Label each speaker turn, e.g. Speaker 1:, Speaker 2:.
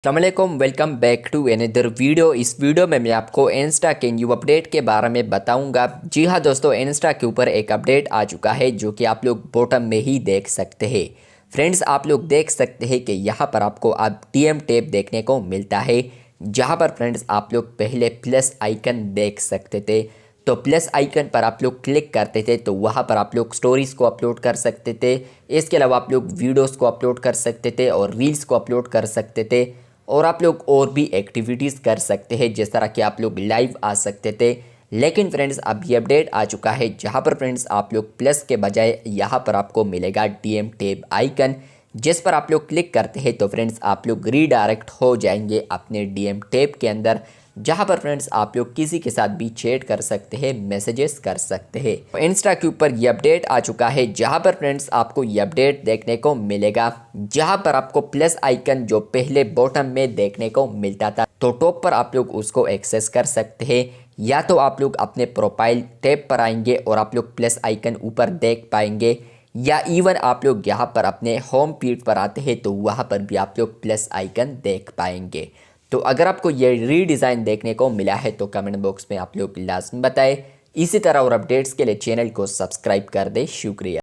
Speaker 1: अस्सलामुअलैकुम, welcome back to another video. इस video में मैं आपको इंस्टा के न्यू अपडेट के बारे में बताऊंगा। जी हाँ दोस्तों, इंस्टा के ऊपर एक अपडेट आ चुका है जो कि आप लोग बॉटम में ही देख सकते हैं। फ्रेंड्स, आप लोग देख सकते हैं कि यहाँ पर आपको अब डीएम टैब देखने को मिलता है। जहाँ पर फ्रेंड्स आप लोग पहले प्लस आइकन देख सकते थे, तो प्लस आइकन पर आप लोग क्लिक करते थे तो वहाँ पर आप लोग स्टोरीज़ को अपलोड कर सकते थे। इसके अलावा आप लोग वीडियोस को अपलोड कर सकते थे और रील्स को अपलोड कर सकते थे, और आप लोग और भी एक्टिविटीज़ कर सकते हैं, जिस तरह कि आप लोग लाइव आ सकते थे। लेकिन फ्रेंड्स अब ये अपडेट आ चुका है जहाँ पर फ्रेंड्स आप लोग प्लस के बजाय यहाँ पर आपको मिलेगा डीएम टैब आइकन। जिस पर आप लोग क्लिक करते हैं तो फ्रेंड्स आप लोग रीडायरेक्ट हो जाएंगे अपने डीएम टैब के अंदर, जहाँ पर फ्रेंड्स आप लोग किसी के साथ भी चैट कर सकते हैं, मैसेजेस कर सकते हैं। इंस्टा के ऊपर ये अपडेट आ चुका है जहाँ पर फ्रेंड्स आपको ये अपडेट देखने को मिलेगा, जहाँ पर आपको प्लस आइकन जो पहले बॉटम में देखने को मिलता था तो टॉप पर आप लोग उसको एक्सेस कर सकते हैं, या तो आप लोग अपने प्रोफाइल टैब पर आएंगे और आप लोग प्लस आइकन ऊपर देख पाएंगे, या इवन आप लोग यहाँ पर अपने होम फीड पर आते हैं तो वहाँ पर भी आप लोग प्लस आइकन देख पाएंगे। तो अगर आपको ये रीडिज़ाइन देखने को मिला है तो कमेंट बॉक्स में आप लोग लाजमी बताएं। इसी तरह और अपडेट्स के लिए चैनल को सब्सक्राइब कर दें। शुक्रिया।